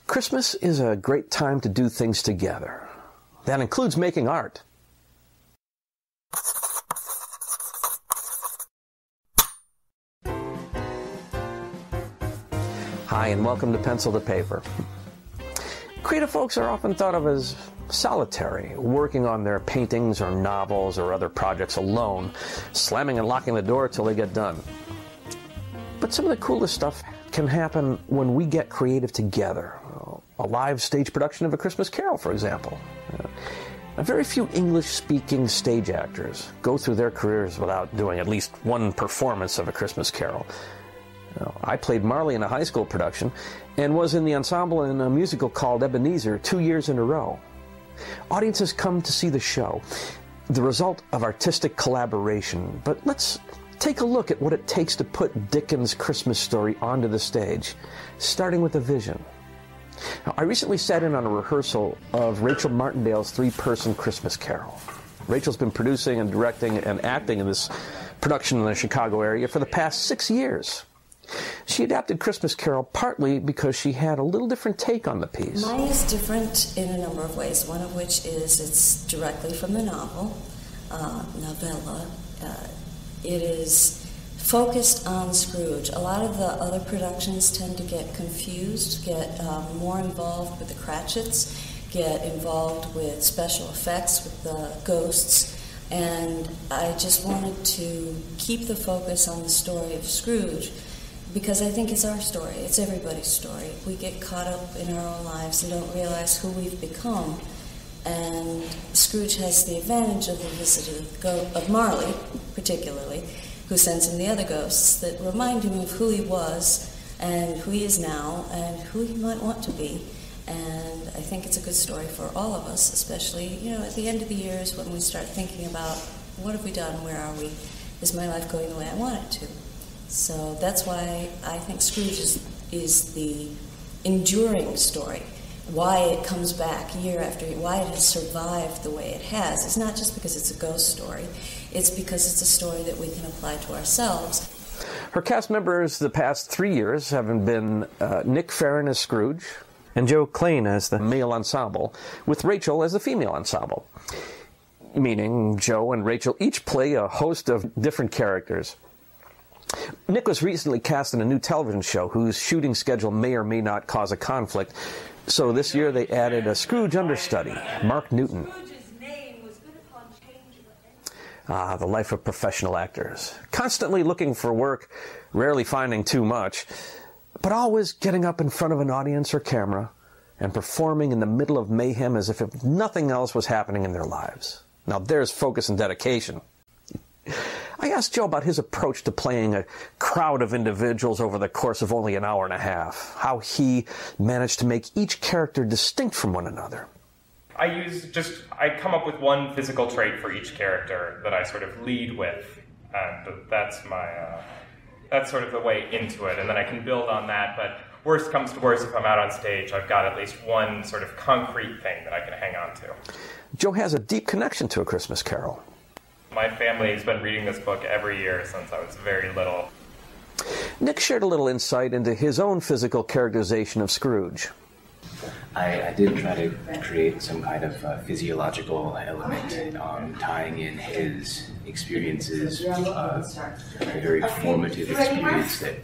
Christmas is a great time to do things together. That includes making art. Hi, and welcome to Pencil to Paper. Creative folks are often thought of as solitary, working on their paintings or novels or other projects alone, slamming and locking the door till they get done. But some of the coolest stuff can happen when we get creative together. A live stage production of A Christmas Carol, for example. Very few English-speaking stage actors go through their careers without doing at least one performance of A Christmas Carol. I played Marley in a high school production and was in the ensemble in a musical called Ebenezer 2 years in a row. Audiences come to see the show, the result of artistic collaboration. But let's take a look at what it takes to put Dickens' Christmas story onto the stage, starting with a vision. Now, I recently sat in on a rehearsal of Rachel Martindale's three-person Christmas Carol. Rachel's been producing and directing and acting in this production in the Chicago area for the past 6 years. She adapted Christmas Carol partly because she had a little different take on the piece. Mine is different in a number of ways, one of which is it's directly from the novella. It is focused on Scrooge. A lot of the other productions tend to get confused, get more involved with the Cratchits, get involved with special effects, with the ghosts, and I just wanted to keep the focus on the story of Scrooge because I think it's our story, it's everybody's story. We get caught up in our own lives and don't realize who we've become, and Scrooge has the advantage of the visit of Marley, particularly, who sends him the other ghosts that remind him of who he was and who he is now and who he might want to be. And I think it's a good story for all of us, especially, at the end of the years when we start thinking about what have we done, where are we, is my life going the way I want it to? So that's why I think Scrooge is the enduring story. Why it comes back year after year, why it has survived the way it has. It's not just because it's a ghost story. It's because it's a story that we can apply to ourselves. Her cast members the past 3 years have been Nick Ferrin as Scrooge and Joe Kloehn as the male ensemble, with Rachel as the female ensemble. Meaning Joe and Rachel each play a host of different characters. Nick was recently cast in a new television show whose shooting schedule may or may not cause a conflict. So this year they added a Scrooge understudy, Mark Newton. The life of professional actors. Constantly looking for work, rarely finding too much, but always getting up in front of an audience or camera and performing in the middle of mayhem as if nothing else was happening in their lives. Now there's focus and dedication. I asked Joe about his approach to playing a crowd of individuals over the course of only an hour and a half, how he managed to make each character distinct from one another. I come up with one physical trait for each character that I sort of lead with, and that's sort of the way into it, and then I can build on that, but worst comes to worst, if I'm out on stage, I've got at least one sort of concrete thing that I can hang on to. Joe has a deep connection to A Christmas Carol. My family has been reading this book every year since I was very little. Nick shared a little insight into his own physical characterization of Scrooge. I did try to create some kind of physiological element, tying in his experiences, a very formative experience that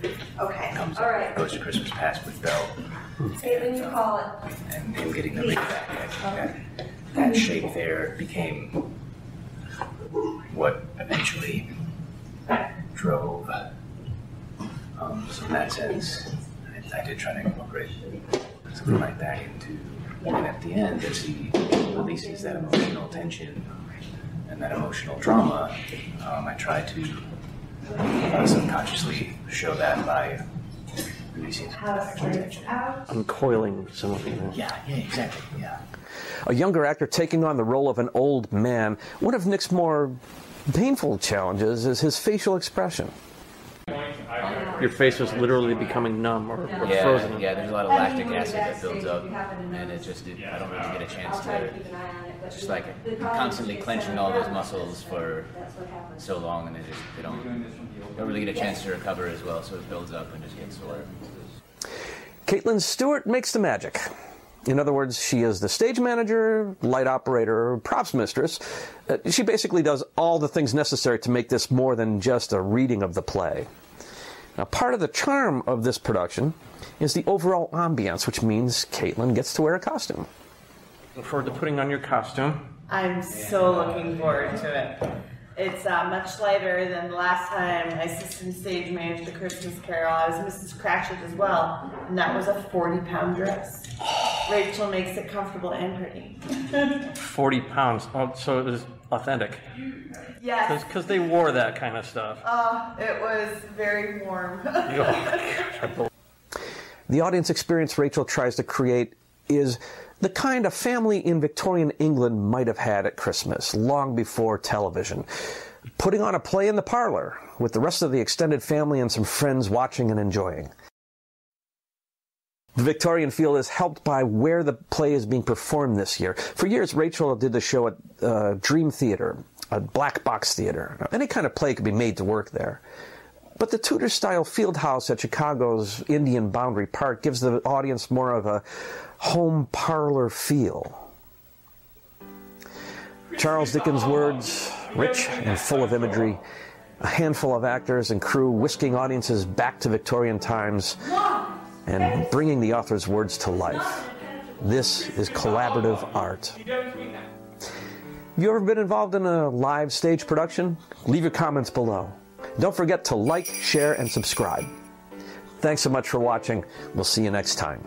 goes to Christmas Past with Belle, and him getting the ring back. That shape there became what eventually drove. So in that sense, I did try to incorporate something like that into, and at the end, as he releases that emotional tension and that emotional drama, I try to subconsciously show that by releasing some of that tension. Uncoiling some of it. Yeah, exactly, yeah. A younger actor taking on the role of an old man, one of Nick's more painful challenges is his facial expression. Your face was literally becoming numb or frozen. Yeah, there's a lot of lactic acid that builds up, and I don't really get a chance to, just like constantly clenching all those muscles for so long, and they don't really get a chance to recover as well, so it builds up and just gets sore. Caitlin Stewart makes the magic. In other words, she is the stage manager, light operator, props mistress. She basically does all the things necessary to make this more than just a reading of the play. Now, part of the charm of this production is the overall ambiance, which means Caitlin gets to wear a costume. Look forward to putting on your costume. I'm so looking forward to it. It's much lighter than the last time I assistant stage managed a Christmas Carol. I was Mrs. Cratchit as well, and that was a 40-pound dress. Rachel makes it comfortable and pretty. 40 pounds. Oh, so it was authentic. Yes. Because they wore that kind of stuff. It was very warm. The audience experience Rachel tries to create is the kind of family in Victorian England might have had at Christmas, long before television. Putting on a play in the parlor, with the rest of the extended family and some friends watching and enjoying. The Victorian feel is helped by where the play is being performed this year. For years, Rachel did the show at Dream Theater, a black box theater. Now, any kind of play could be made to work there. But the Tudor-style field house at Chicago's Indian Boundary Park gives the audience more of a home parlor feel. Charles Dickens' words, rich and full of imagery, a handful of actors and crew whisking audiences back to Victorian times and bringing the author's words to life. This is collaborative art. Have you ever been involved in a live stage production? Leave your comments below. Don't forget to like, share, and subscribe. Thanks so much for watching. We'll see you next time.